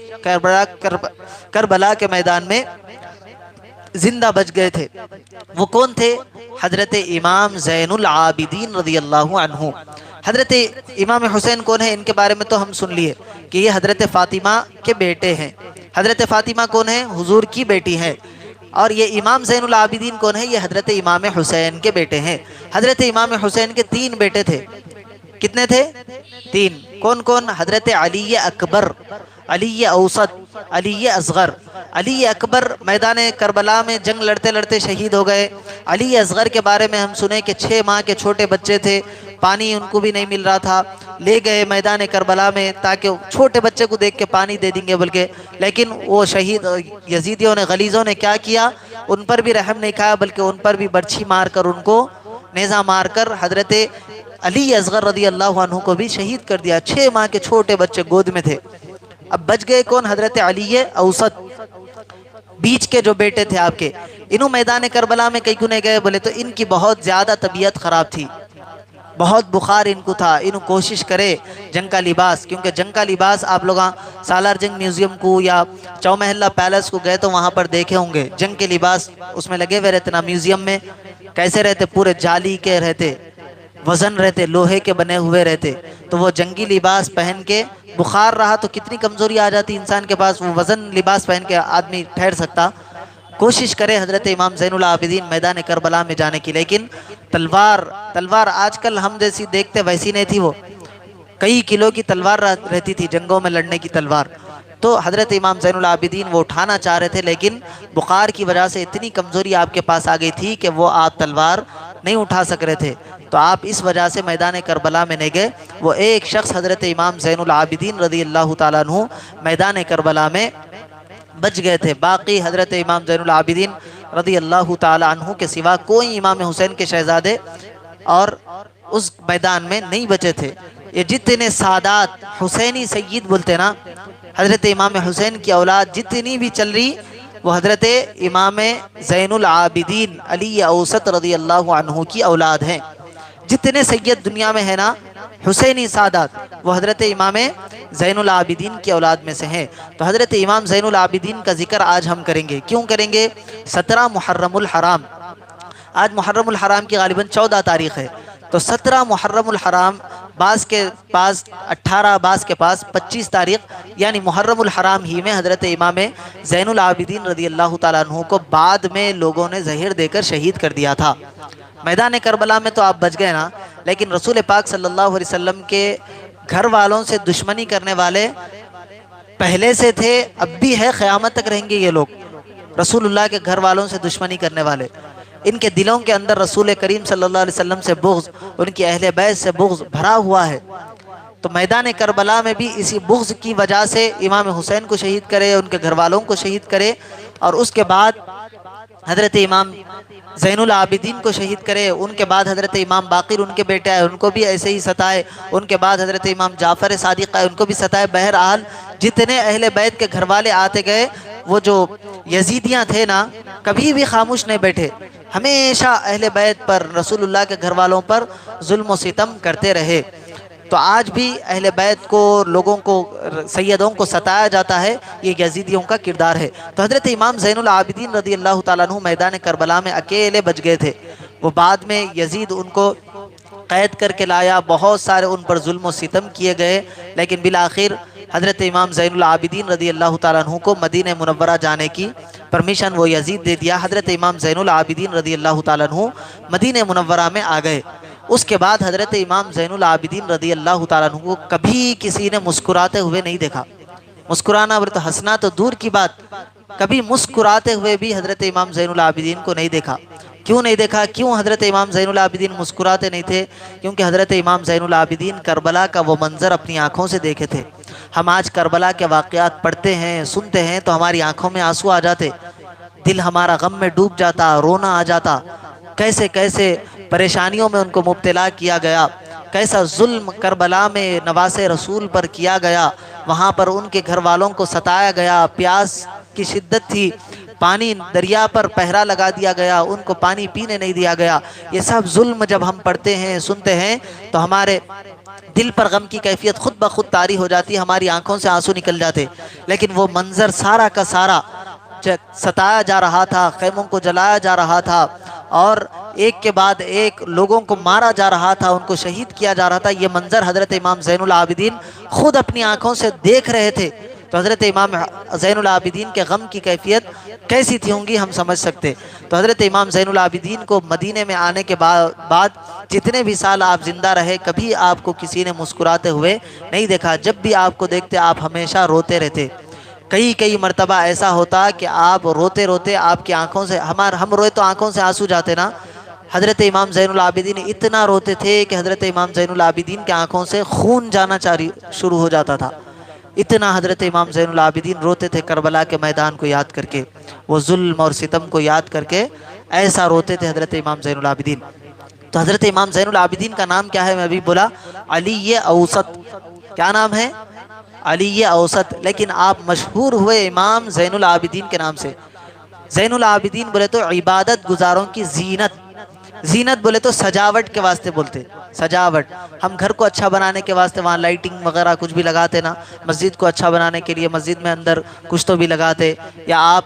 کربلا کے میدان میں زندہ بچ گئے تھے۔ وہ کون تھے؟ حضرت امام زین العابدین رضی اللہ عنہ۔ حضرت امام حسین کون ہے؟ ان کے بارے میں تو ہم سن لیے کہ یہ حضرت فاطمہ کے بیٹے ہیں۔ حضرت فاطمہ کون ہے؟ حضور کی بیٹی ہے۔ اور یہ امام زین العابدین کون ہے؟ یہ حضرت امام حسین کے بیٹے ہیں۔ حضرت امام حسین کے 3 بیٹے تھے۔ کتنے تھے؟ 3۔ کون کون؟ حضرت علی اکبر، علی اوسط، علی اصغر۔ علی اکبر میدان کربلا میں جنگ لڑتے لڑتے شہید ہو گئے۔ علی اصغر کے بارے میں ہم سنے کہ 6 ماہ کے چھوٹے بچے تھے، پانی ان کو بھی نہیں مل رہا تھا، لے گئے میدان کربلا میں تاکہ چھوٹے بچے کو دیکھ کے پانی دے دیں گے بلکہ، لیکن وہ شہید یزیدیوں نے، غلیظوں نے کیا کیا؟ ان پر بھی رحم نہیں کھایا بلکہ ان پر بھی برچھی مار کر، ان کو نیزہ مار کر حضرت علی اصغر رضی اللہ عنہ کو بھی شہید کر دیا۔ 6 ماہ کے چھوٹے بچے گود میں تھے۔ اب بچ گئے کون؟ حضرت علی اوسط، بیچ کے جو بیٹے تھے آپ کے۔ انہوں میدان کربلا میں کئی گنے گئے، بولے تو ان کی بہت زیادہ طبیعت خراب تھی، بہت بخار ان کو تھا۔ انہوں کوشش کرے جنگ کا لباس، کیونکہ جنگ کا لباس آپ لوگ سالار جنگ میوزیم کو یا چومحلہ پیلس کو گئے تو وہاں پر دیکھے ہوں گے، جنگ کے لباس اس میں لگے ہوئے رہتے نا میوزیم میں، کیسے رہتے؟ پورے جالی کے رہتے، وزن رہتے، لوہے کے بنے ہوئے رہتے۔ تو وہ جنگی لباس پہن کے بخار رہا تو کتنی کمزوری آ جاتی انسان کے پاس، وہ وزن لباس پہن کے آدمی ٹھہر سکتا؟ کوشش کرے حضرت امام زین العابدین میدان کربلا میں جانے کی، لیکن تلوار آج کل ہم جیسی دیکھتے ویسی نہیں تھی، وہ کئی کلو کی تلوار رہتی تھی، جنگوں میں لڑنے کی تلوار۔ تو حضرت امام زین العابدین وہ اٹھانا چاہ رہے تھے، لیکن بخار کی وجہ سے اتنی کمزوری آپ کے پاس آ گئی تھی کہ وہ آپ تلوار نہیں اٹھا سک رہے تھے، تو آپ اس وجہ سے میدان کربلا میں نہیں گئے۔ وہ ایک شخص حضرت امام زین العابدین رضی اللہ تعالیٰ عنہ میدان کربلا میں بچ گئے تھے، باقی حضرت امام زین العابدین رضی اللہ تعالیٰ عنہ کے سوا کوئی امام حسین کے شہزادے اور اس میدان میں نہیں بچے تھے۔ یہ جتنے سادات حسینی سید بولتے نا، حضرت امام حسین کی اولاد جتنی بھی چل رہی، وہ حضرت امام زین العابدین علی اوسط رضی اللہ عنہ کی اولاد ہیں۔ جتنے سید دنیا میں ہے نا حسینی سادات، وہ حضرت امام زین العابدین کی اولاد میں سے ہیں۔ تو حضرت امام زین العابدین کا ذکر آج ہم کریں گے۔ کیوں کریں گے؟ 17 محرم الحرام، آج محرم الحرام کی غالباً 14 تاریخ ہے، تو 17 محرم الحرام، بعض کے پاس 18، بعض کے پاس 25 تاریخ، یعنی محرم الحرام ہی میں حضرت امام زین العابدین رضی اللہ تعالیٰ عنہ کو بعد میں لوگوں نے زہر دے کر شہید کر دیا تھا۔ میدان کربلا میں تو آپ بچ گئے نا، لیکن رسول پاک صلی اللہ علیہ وسلم کے گھر والوں سے دشمنی کرنے والے پہلے سے تھے، اب بھی ہے، قیامت تک رہیں گے یہ لوگ، رسول اللہ کے گھر والوں سے دشمنی کرنے والے۔ ان کے دلوں کے اندر رسول کریم صلی اللہ علیہ وسلم سے بغض، ان کی اہل بیت سے بغض بھرا ہوا ہے۔ تو میدان کربلا میں بھی اسی بغض کی وجہ سے امام حسین کو شہید کرے، ان کے گھر والوں کو شہید کرے، اور اس کے بعد حضرت امام زین العابدین کو شہید کرے، ان کے بعد حضرت امام باقر ان کے بیٹے آئے، ان کو بھی ایسے ہی ستائے، ان کے بعد حضرت امام جعفر صادق آئے، ان کو بھی ستائے۔ بہرحال جتنے اہل بیت کے گھر والے آتے گئے، وہ جو یزیدیاں تھے نا، کبھی بھی خاموش نہیں بیٹھے، ہمیشہ اہل بیت پر، رسول اللہ کے گھر والوں پر ظلم و ستم کرتے رہے۔ تو آج بھی اہل بیت کو، لوگوں کو، سیدوں کو ستایا جاتا ہے، یہ یزیدیوں کا کردار ہے۔ تو حضرت امام زین العابدین رضی اللہ تعالیٰ عنہ میدان کربلا میں اکیلے بچ گئے تھے۔ وہ بعد میں یزید ان کو قید کر کے لایا، بہت سارے ان پر ظلم و ستم کیے گئے، لیکن بالآخر حضرت امام زین العابدین رضی اللہ تعالیٰ عنہ کو مدینہ منورہ جانے کی پرمیشن وہ یزید دے دیا۔ حضرت امام زین العابدین رضی اللہ تعالیٰ عنہ مدینہ منورہ میں آ گئے۔ اس کے بعد حضرت امام زین العابدین رضی اللہ تعالیٰ عنہ کو کبھی کسی نے مسکراتے ہوئے نہیں دیکھا۔ مسکرانا بولے تو ہنسنا تو دور کی بات، کبھی مسکراتے ہوئے بھی حضرت امام زین العابدین کو نہیں دیکھا۔ کیوں نہیں دیکھا؟ کیوں حضرت امام زین العابدین مسکراتے نہیں تھے؟ کیونکہ حضرت امام زین العابدین کربلا کا وہ منظر اپنی آنکھوں سے دیکھے تھے۔ ہم آج کربلا کے واقعات پڑھتے ہیں، سنتے ہیں تو ہماری آنکھوں میں آنسو آ جاتے، دل ہمارا غم میں ڈوب جاتا، رونا آ جاتا۔ کیسے کیسے پریشانیوں میں ان کو مبتلا کیا گیا، کیسا ظلم کربلا میں نواسے رسول پر کیا گیا، وہاں پر ان کے گھر والوں کو ستایا گیا، پیاس کی شدت تھی، پانی دریا پر پہرا لگا دیا گیا، ان کو پانی پینے نہیں دیا گیا۔ یہ سب ظلم جب ہم پڑھتے ہیں، سنتے ہیں تو ہمارے دل پر غم کی کیفیت خود بخود طاری ہو جاتی ہے، ہماری آنکھوں سے آنسو نکل جاتے۔ لیکن وہ منظر سارا کا سارا ستایا جا رہا تھا، خیموں کو جلایا جا رہا تھا، اور ایک کے بعد ایک لوگوں کو مارا جا رہا تھا، ان کو شہید کیا جا رہا تھا، یہ منظر حضرت امام زین العابدین خود اپنی آنکھوں سے دیکھ رہے تھے۔ تو حضرت امام زین العابدین کے غم کی کیفیت کیسی تھی ہوں گی ہم سمجھ سکتے۔ تو حضرت امام زین العابدین کو مدینے میں آنے کے بعد جتنے بھی سال آپ زندہ رہے، کبھی آپ کو کسی نے مسکراتے ہوئے نہیں دیکھا۔ جب بھی آپ کو دیکھتے آپ ہمیشہ روتے رہتے۔ کئی مرتبہ ایسا ہوتا کہ آپ روتے روتے آپ کی آنکھوں سے ہم روئے تو آنکھوں سے آنسو جاتے نا۔ حضرت امام زین العابدین اتنا روتے تھے کہ حضرت امام زین العابدین کے آنکھوں سے خون جانا شروع ہو جاتا تھا۔ اتنا حضرت امام زین العابدین روتے تھے کربلا کے میدان کو یاد کر کے، وہ ظلم اور ستم کو یاد کر کے ایسا روتے تھے حضرت امام زین العابدین۔ تو حضرت امام زین العابدین کا نام کیا ہے؟ میں ابھی بولا علی اوسط۔ کیا نام ہے؟ علی اوسط۔ لیکن آپ مشہور ہوئے امام زین العابدین کے نام سے۔ زین العابدین بولے تو عبادت گزاروں کی زینت، زینت بولے تو سجاوٹ کے واسطے بولتے، سجاوٹ۔ ہم گھر کو اچھا بنانے کے واسطے وہاں لائٹنگ وغیرہ کچھ بھی لگاتے نا، مسجد کو اچھا بنانے کے لیے مسجد میں اندر کچھ تو بھی لگاتے، یا آپ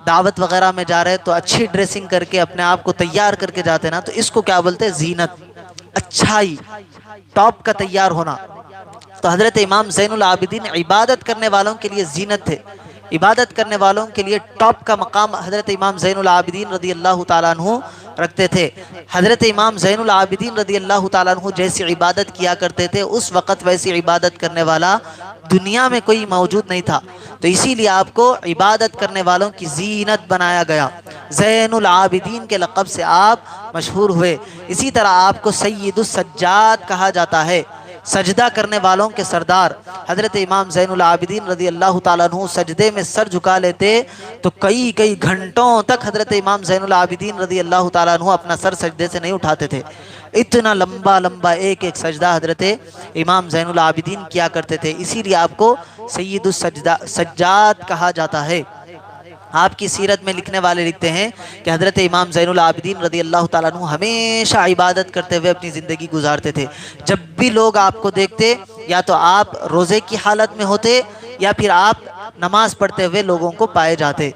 دعوت وغیرہ میں جا رہے تو اچھی ڈریسنگ کر کے اپنے آپ کو تیار کر کے جاتے نا، تو اس کو کیا بولتے؟ زینت، اچھائی، ٹاپ کا تیار ہونا۔ تو حضرت امام زین العابدین عبادت کرنے والوں کے لیے زینت تھے، عبادت کرنے والوں کے لیے ٹاپ کا مقام حضرت امام زین العابدین رضی اللہ تعالیٰ عنہ رکھتے تھے۔ حضرت امام زین العابدین رضی اللہ تعالیٰ عنہ جیسی عبادت کیا کرتے تھے، اس وقت ویسی عبادت کرنے والا دنیا میں کوئی موجود نہیں تھا، تو اسی لیے آپ کو عبادت کرنے والوں کی زینت بنایا گیا، زین العابدین کے لقب سے آپ مشہور ہوئے۔ اسی طرح آپ کو سید السجاد کہا جاتا ہے، سجدہ کرنے والوں کے سردار۔ حضرت امام زین العابدین رضی اللہ تعالیٰ عنہ سجدے میں سر جھکا لیتے تو کئی گھنٹوں تک حضرت امام زین العابدین رضی اللہ تعالیٰ عنہ اپنا سر سجدے سے نہیں اٹھاتے تھے، اتنا لمبا ایک سجدہ حضرت امام زین العابدین کیا کرتے تھے، اسی لیے آپ کو سید السجاد کہا جاتا ہے۔ آپ کی سیرت میں لکھنے والے لکھتے ہیں کہ حضرت امام زین العابدین رضی اللہ تعالیٰ عنہ ہمیشہ عبادت کرتے ہوئے اپنی زندگی گزارتے تھے۔ جب بھی لوگ آپ کو دیکھتے یا تو آپ روزے کی حالت میں ہوتے یا پھر آپ نماز پڑھتے ہوئے لوگوں کو پائے جاتے۔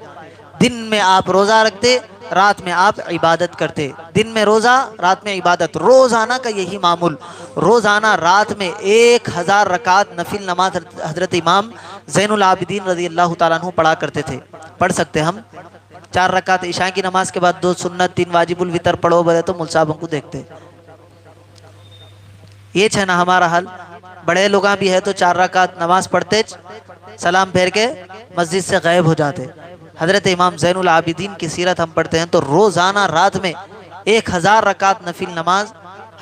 دن میں آپ روزہ رکھتے، رات میں آپ عبادت کرتے، دن میں روزہ، رات میں عبادت، روزانہ کا یہی معمول۔ روزانہ رات میں 1000 رکعت نفل نماز حضرت امام زین العابدین رضی اللہ تعالیٰ عنہ پڑھا کرتے تھے۔ پڑھ سکتے ہم 4 رکعت عشاء کی نماز کے بعد 2 سنت 3 واجب الوتر پڑھو بولے تو مل صاحب ہم کو دیکھتے۔ یہ ہے نا ہمارا حل۔ بڑے لوگاں بھی ہے تو 4 رکعت نماز پڑھتے، سلام پھیر کے مسجد سے غائب ہو جاتے۔ حضرت امام زین العابدین کی سیرت ہم پڑھتے ہیں تو روزانہ رات میں 1000 رکعت نفل نماز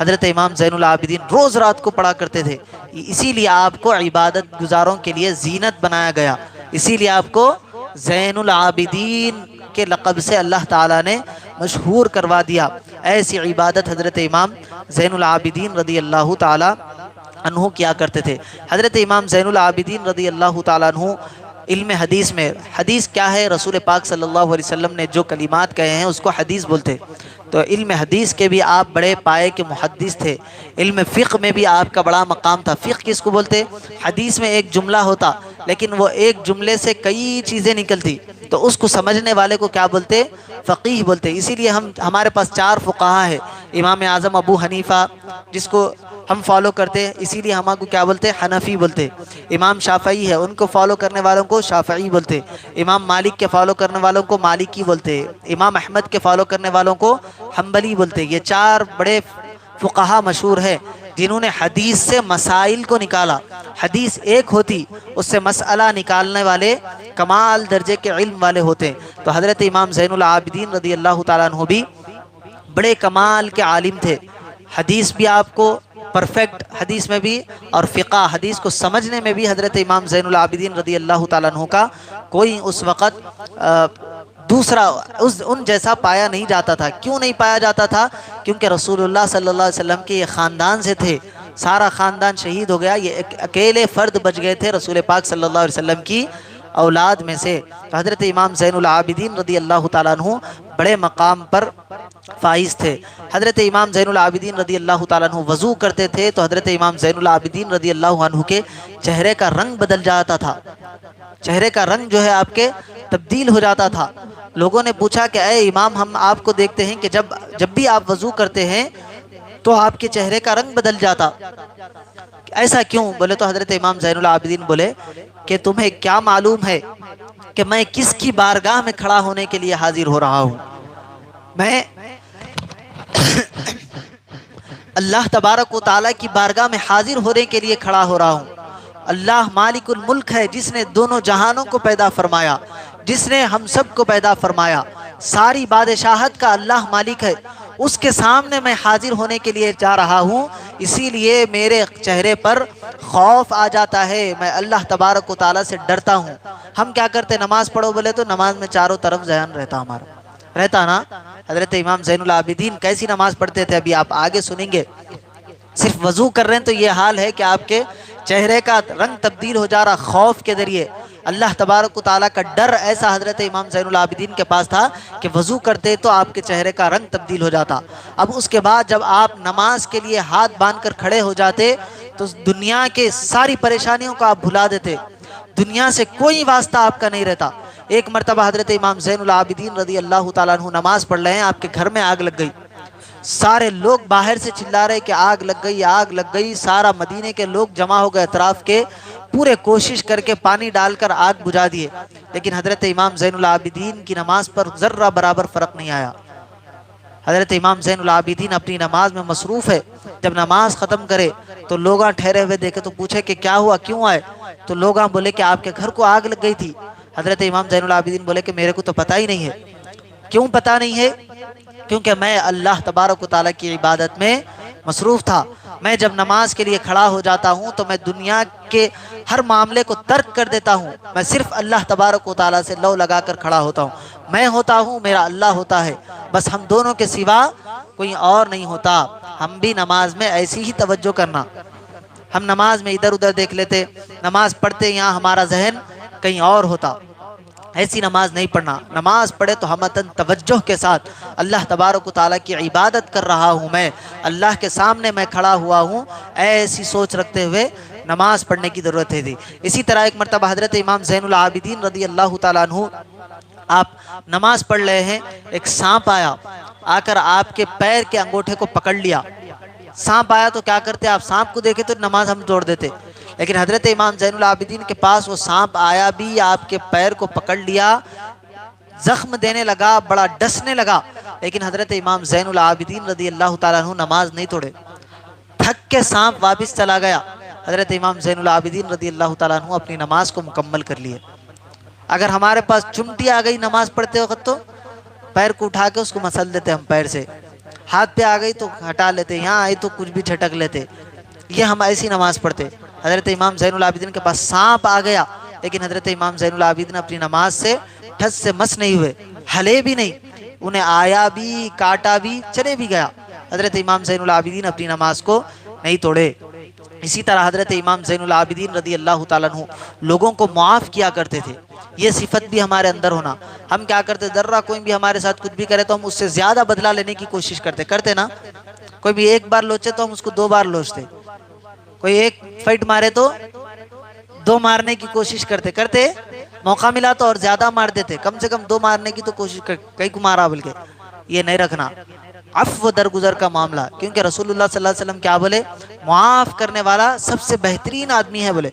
حضرت امام زین العابدین روز رات کو پڑھا کرتے تھے۔ اسی لیے آپ کو عبادت گزاروں کے لیے زینت بنایا گیا، اسی لیے آپ کو زین العابدین کے لقب سے اللہ تعالیٰ نے مشہور کروا دیا۔ ایسی عبادت حضرت امام زین العابدین رضی اللہ تعالیٰ عنہ کیا کرتے تھے۔ حضرت امام زین العابدین رضی اللہ تعالیٰ عنہ علم حدیث میں، حدیث کیا ہے؟ رسول پاک صلی اللہ علیہ وسلم نے جو کلمات کہے ہیں اس کو حدیث بولتے۔ تو علم حدیث کے بھی آپ بڑے پائے کے محدث تھے۔ علم فقہ میں بھی آپ کا بڑا مقام تھا۔ فقہ کس کو بولتے؟ حدیث میں ایک جملہ ہوتا لیکن وہ ایک جملے سے کئی چیزیں نکلتی، تو اس کو سمجھنے والے کو کیا بولتے؟ فقیہ بولتے۔ اسی لیے ہمارے پاس 4 فقہا ہے، امام اعظم ابو حنیفہ جس کو ہم فالو کرتے ہیں، اسی لیے ہم کو کیا بولتے؟ حنفی بولتے۔ امام شافعی ہے، ان کو فالو کرنے والوں کو شافعی بولتے۔ امام مالک کے فالو کرنے والوں کو مالکی بولتے۔ امام احمد کے فالو کرنے والوں کو حنبلی بولتے۔ یہ 4 بڑے فقہا مشہور ہے۔ جنہوں نے حدیث سے مسائل کو نکالا. حدیث ایک ہوتی، اس سے مسئلہ نکالنے والے کمال درجے کے علم والے ہوتے. تو حضرت امام زین العابدین رضی اللہ تعالیٰ عنہ بھی بڑے کمال کے عالم تھے. حدیث بھی آپ کو پرفیکٹ حدیث میں بھی، اور فقہ حدیث کو سمجھنے میں بھی حضرت امام زین العابدین رضی اللہ تعالیٰ عنہ کا کوئی اس وقت دوسرا ان جیسا پایا نہیں جاتا تھا. کیوں نہیں پایا جاتا تھا؟ کیونکہ رسول اللہ صلی اللہ علیہ وسلم کے یہ خاندان سے تھے. سارا خاندان شہید ہو گیا، یہ اکیلے فرد بچ گئے تھے رسول پاک صلی اللہ علیہ وسلم کی اولاد میں سے. تو حضرت امام زین العابدین رضی اللہ تعالیٰ عنہ بڑے مقام پر فائز تھے. حضرت امام زین العابدین رضی اللہ تعالیٰ عنہ وضو کرتے تھے تو حضرت امام زین العابدین رضی اللہ عنہ کے چہرے کا رنگ بدل جاتا تھا. چہرے کا رنگ جو ہے آپ کے تبدیل ہو جاتا تھا. لوگوں نے پوچھا کہ اے امام، ہم آپ کو دیکھتے ہیں کہ جب بھی آپ وضو کرتے ہیں تو آپ کے چہرے کا رنگ بدل جاتا، ایسا کیوں؟ بولے تو حضرت امام زین العابدین بولے کہ تمہیں کیا معلوم ہے کہ میں کس کی بارگاہ میں کھڑا ہونے کے لیے حاضر ہو رہا ہوں؟ میں اللہ تبارک و تعالیٰ کی بارگاہ میں حاضر ہونے کے لیے کھڑا ہو رہا ہوں. اللہ مالک الملک ہے، جس نے دونوں جہانوں کو پیدا فرمایا، جس نے ہم سب کو پیدا فرمایا. ساری بادشاہت کا اللہ مالک ہے، اس کے سامنے میں حاضر ہونے کے لیے جا رہا ہوں. اسی لیے میرے چہرے پر خوف آ جاتا ہے، میں اللہ تبارک و تعالیٰ سے ڈرتا ہوں. ہم کیا کرتے؟ نماز پڑھو بولے تو نماز میں چاروں طرف ذہن رہتا ہمارا، رہتا نا. حضرت امام زین العابدین کیسی نماز پڑھتے تھے ابھی آپ آگے سنیں گے. صرف وضو کر رہے ہیں تو یہ حال ہے کہ آپ کے چہرے کا رنگ تبدیل ہو جا رہا خوف کے ذریعے. اللہ تبارک و تعالیٰ کا ڈر ایسا حضرت امام زین العابدین کے پاس تھا کہ وضو کرتے تو آپ کے چہرے کا رنگ تبدیل ہو جاتا. اب اس کے بعد جب آپ نماز کے لیے ہاتھ باندھ کر کھڑے ہو جاتے تو دنیا کے ساری پریشانیوں کو آپ بھلا دیتے، دنیا سے کوئی واسطہ آپ کا نہیں رہتا. ایک مرتبہ حضرت امام زین العابدین رضی اللہ تعالیٰ عنہ نماز پڑھ رہے ہیں، آپ کے گھر میں آگ لگ گئی. سارے لوگ باہر سے چلا رہے کہ آگ لگ گئی، آگ لگ گئی. سارا مدینے کے لوگ جمع ہو گئے اطراف کے، پورے کوشش کر کے پانی ڈال کر آگ بجھا دیے، لیکن حضرت امام زین العابدین کی نماز پر ذرہ برابر فرق نہیں آیا. حضرت امام زین العابدین اپنی نماز میں مصروف ہے. جب نماز ختم کرے تو لوگاں ٹھہرے ہوئے دیکھے تو پوچھے کہ کیا ہوا، کیوں آئے؟ تو لوگاں بولے کہ آپ کے گھر کو آگ لگ گئی تھی. حضرت امام زین العابدین بولے کہ میرے کو تو پتہ ہی نہیں ہے. کیوں پتہ نہیں ہے؟ کیونکہ میں اللہ تبارک و تعالیٰ کی عبادت میں مصروف تھا. میں جب نماز کے لیے کھڑا ہو جاتا ہوں تو میں دنیا کے ہر معاملے کو ترک کر دیتا ہوں. میں صرف اللہ تبارک و تعالیٰ سے لو لگا کر کھڑا ہوتا ہوں. میں ہوتا ہوں، میرا اللہ ہوتا ہے، بس ہم دونوں کے سوا کوئی اور نہیں ہوتا. ہم بھی نماز میں ایسی ہی توجہ کرنا. ہم نماز میں ادھر ادھر دیکھ لیتے، نماز پڑھتے یہاں ہمارا ذہن کہیں اور ہوتا. ایسی نماز نہیں پڑھنا. نماز پڑھے تو ہمتن توجہ کے ساتھ اللہ تبارک و تعالیٰ کی عبادت کر رہا ہوں، میں اللہ کے سامنے میں کھڑا ہوا ہوں، ایسی سوچ رکھتے ہوئے نماز پڑھنے کی ضرورت ہے. اسی طرح ایک مرتبہ حضرت امام زین العابدین رضی اللہ تعالیٰ عنہ آپ نماز پڑھ رہے ہیں، ایک سانپ آیا، آ کر آپ کے پیر کے انگوٹھے کو پکڑ لیا. سانپ آیا تو کیا کرتے؟ آپ سانپ کو دیکھے تو نماز ہم توڑ دیتے، لیکن حضرت امام زین العابدین کے پاس وہ سانپ آیا بھی، آپ کے پیر کو پکڑ لیا، زخم دینے لگا، بڑا ڈسنے لگا، لیکن حضرت امام زین العابدین رضی اللہ تعالیٰ عنہ نماز نہیں توڑے. تھک کے سانپ واپس چلا گیا. حضرت امام زین العابدین رضی اللہ تعالیٰ عنہ اپنی نماز کو مکمل کر لیے. اگر ہمارے پاس چمٹی آ گئی نماز پڑھتے وقت تو پیر کو اٹھا کے اس کو مسل دیتے ہم پیر سے. ہاتھ پہ آ گئی تو ہٹا لیتے، یہاں آئی تو کچھ بھی جھٹک لیتے. یہ ہم ایسی نماز پڑھتے. حضرت امام زین العابدین کے پاس سانپ آ گیا، لیکن حضرت امام زین العابدین اپنی نماز سے ٹھس سے مس نہیں ہوئے، ہلے بھی نہیں. انہیں آیا بھی، کاٹا بھی، چلے بھی گیا. حضرت امام زین العابدین اپنی نماز کو نہیں توڑے. اسی طرح حضرت امام زین العابدین رضی اللہ تعالیٰ عنہ لوگوں کو معاف کیا کرتے تھے. یہ صفت بھی ہمارے اندر ہونا. ہم کیا کرتے؟ ذرہ کوئی بھی ہمارے ساتھ کچھ بھی کرے تو ہم اس سے زیادہ بدلہ لینے کی کوشش کرتے نا. کوئی بھی ایک بار لوچے تو ہم اس کو 2 بار لوچتے. کوئی ایک فائٹ مارے تو 2 مارنے کی کوشش کرتے. موقع ملا تو اور زیادہ مار دیتے. کم سے کم 2 مارنے کی تو کوشش کئی کو مارا بول کے. یہ نہیں رکھنا. عفو درگزر کا معاملہ، کیونکہ رسول اللہ صلی اللہ علیہ وسلم کیا بولے؟ معاف کرنے والا سب سے بہترین آدمی ہے. بولے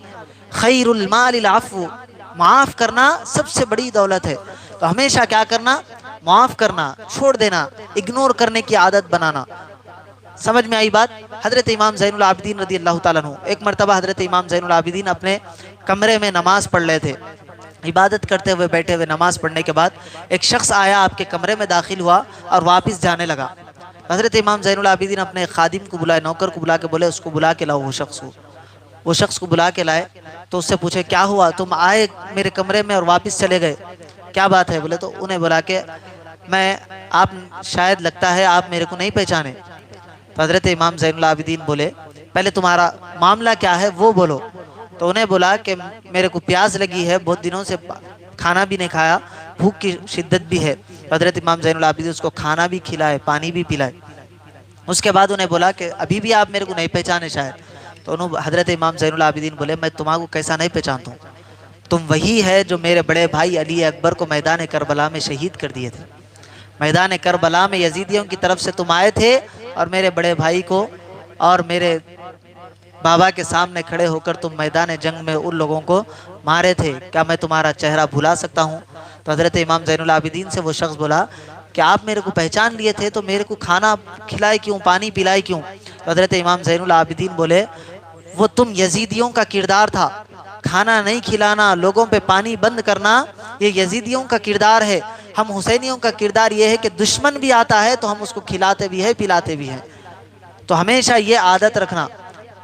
خیر المال العفو، معاف کرنا سب سے بڑی دولت ہے. تو ہمیشہ کیا کرنا؟ معاف کرنا، چھوڑ دینا، اگنور کرنے کی عادت بنانا. سمجھ میں آئی بات؟ حضرت امام زین العابدین رضی اللہ تعالیٰ عنہ، ایک مرتبہ حضرت امام زین العابدین اپنے کمرے میں نماز پڑھ رہے تھے، عبادت کرتے ہوئے بیٹھے ہوئے، نماز پڑھنے کے بعد ایک شخص آیا، آپ کے کمرے میں داخل ہوا اور واپس جانے لگا۔ حضرت امام زین العابدین اپنے خادم کو بلائے، نوکر کو بلا کے بولے اس کو بلا کے لاؤ، وہ شخص کو بلا کے لائے تو اس سے پوچھے کیا ہوا، تم آئے میرے کمرے میں اور واپس چلے گئے، کیا بات ہے؟ بولے تو انہیں بولا کہ آپ شاید لگتا ہے آپ میرے کو نہیں پہچانے۔ تو حضرت امام زین العابدین بولے پہلے تمہارا معاملہ کیا ہے وہ بولو۔ تو انہیں بولا کہ میرے کو پیاس لگی ہے، بہت دنوں سے کھانا بھی نہیں کھایا، بھوک کی شدت بھی ہے۔ حضرت امام زین العابدین اس کو کھانا بھی کھلائے، پانی بھی پلائے۔ اس کے بعد انہیں بولا کہ ابھی بھی آپ میرے کو نہیں پہچانے شاید۔ تو حضرت امام زین العابدین بولے میں تمہارے کو کیسا نہیں پہچانتا ہوں، تم وہی ہے جو میرے بڑے بھائی علی اکبر کو میدان کربلا میں شہید کر دیے تھے۔ میدان کربلا میں یزیدیوں کی طرف سے تم آئے تھے اور میرے بڑے بھائی کو اور میرے بابا کے سامنے کھڑے ہو کر تم میدان جنگ میں ان لوگوں کو مارے تھے، کیا میں تمہارا چہرہ بھلا سکتا ہوں؟ تو حضرت امام زین العابدین سے وہ شخص بولا کہ آپ میرے کو پہچان لیے تھے تو میرے کو کھانا کھلائے کیوں، پانی پلائے کیوں؟ تو حضرت امام زین العابدین بولے وہ تم یزیدیوں کا کردار تھا، کھانا نہیں کھلانا، لوگوں پہ پانی بند کرنا، یہ یزیدیوں کا کردار ہے۔ ہم حسینیوں کا کردار یہ ہے کہ دشمن بھی آتا ہے تو ہم اس کو کھلاتے بھی ہیں، پلاتے بھی ہیں۔ تو ہمیشہ یہ عادت رکھنا،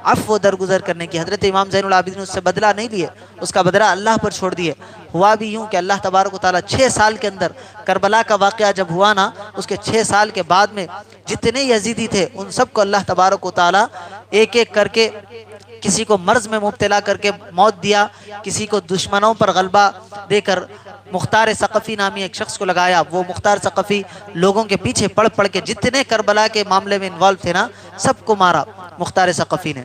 عفو درگزر کرنے کی۔ حضرت امام زین العابدین اس سے بدلہ نہیں لیے، اس کا بدلہ اللہ پر چھوڑ دیے۔ ہوا بھی یوں کہ اللہ تبارک و تعالیٰ 6 سال کے اندر، کربلا کا واقعہ جب ہوا نا، اس کے 6 سال کے بعد میں جتنے یزیدی تھے ان سب کو اللہ تبارک و تعالیٰ ایک ایک کر کے، کسی کو مرض میں مبتلا کر کے موت دیا، کسی کو دشمنوں پر غلبہ دے کر مختار ثقفی نامی ایک شخص کو لگایا۔ وہ مختار ثقفی لوگوں کے پیچھے پڑھ پڑھ کے جتنے کربلا کے معاملے میں انوالو تھے نا، سب کو مارا مختار ثقفی نے۔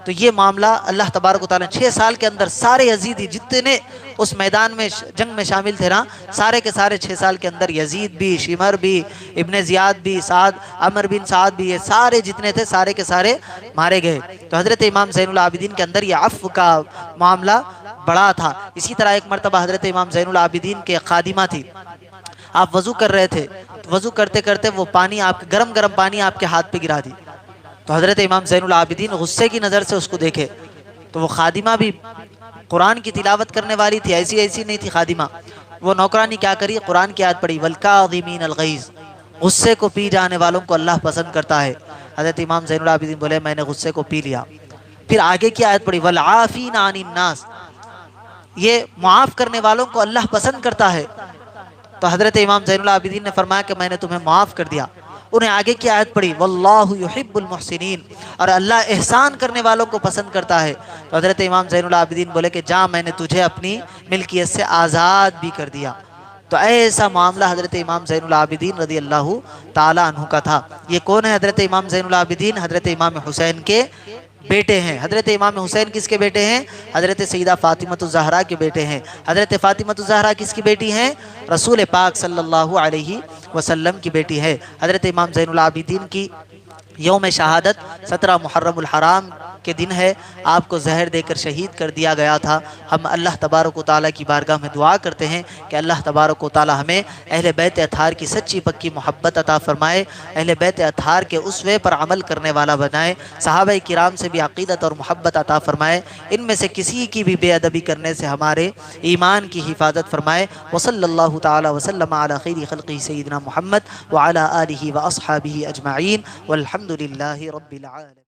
تو یہ معاملہ اللہ تبارک و تعالیٰ نے 6 سال کے اندر سارے یزیدی جتنے اس میدان میں جنگ میں شامل تھے نا، سارے کے سارے 6 سال کے اندر یزید بھی، شمر بھی، ابن زیاد بھی، سعد، عمر بن سعد بھی، یہ سارے جتنے تھے سارے کے سارے مارے گئے۔ تو حضرت امام زین العابدین کے اندر یہ عفو کا معاملہ بڑا تھا۔ اسی طرح ایک مرتبہ حضرت امام زین العابدین کے خادمہ تھی، آپ وضو کر رہے تھے، وضو کرتے کرتے وہ پانی آپ کے گرم گرم پانی آپ کے ہاتھ پہ گرا دی۔ تو حضرت امام زین العابدین غصے کی نظر سے اس کو دیکھے، تو وہ خادمہ بھی قرآن کی تلاوت کرنے والی تھی، ایسی نہیں تھی خادمہ۔ وہ نوکرانی کیا کری، قرآن کی آیت پڑھی، والکاظمین الغیظ، غصے کو پی جانے والوں کو اللہ پسند کرتا ہے۔ حضرت امام زین العابدین بولے میں نے غصے کو پی لیا۔ پھر آگے کی آیت پڑھی، والعافین عن الناس، یہ معاف کرنے والوں کو اللہ پسند کرتا ہے۔ تو حضرت امام زین العابدین نے فرمایا کہ میں نے تمہیں معاف کر دیا۔ انہیں آگے کی آیت پڑھی، واللہ یحب المحسنین، اور اللہ احسان کرنے والوں کو پسند کرتا ہے۔ تو حضرت امام زین العابدین بولے کہ جا، میں نے تجھے اپنی ملکیت سے آزاد بھی کر دیا۔ تو ایسا معاملہ حضرت امام زین العابدین رضی اللہ تعالیٰ عنہ کا تھا۔ یہ کون ہے حضرت امام زین العابدین؟ حضرت امام حسین کے بیٹے ہیں۔ حضرت امام حسین کس کے بیٹے ہیں؟ حضرت سیدہ فاطمہ الزہرا کے بیٹے ہیں۔ حضرت فاطمہ الزہرا کس کی بیٹی ہیں؟ رسول پاک صلی اللہ علیہ وسلم کی بیٹی ہے۔ حضرت امام زین العابدین کی یوم شہادت 17 محرم الحرام کے دن ہے، آپ کو زہر دے کر شہید کر دیا گیا تھا۔ ہم اللہ تبارک و تعالیٰ کی بارگاہ میں دعا کرتے ہیں کہ اللہ تبارک و تعالیٰ ہمیں اہل بیت اطہار کی سچی پکی محبت عطا فرمائے، اہل بیت اطہار کے اسوے پر عمل کرنے والا بنائے، صحابہ کرام سے بھی عقیدت اور محبت عطا فرمائے، ان میں سے کسی کی بھی بے ادبی کرنے سے ہمارے ایمان کی حفاظت فرمائے۔ وصلی اللہ تعالی وسلم علی خیر خلقہ سیدنا محمد وعلی آلہ واصحابہ اجمعین، والحمد للہ رب العالمین۔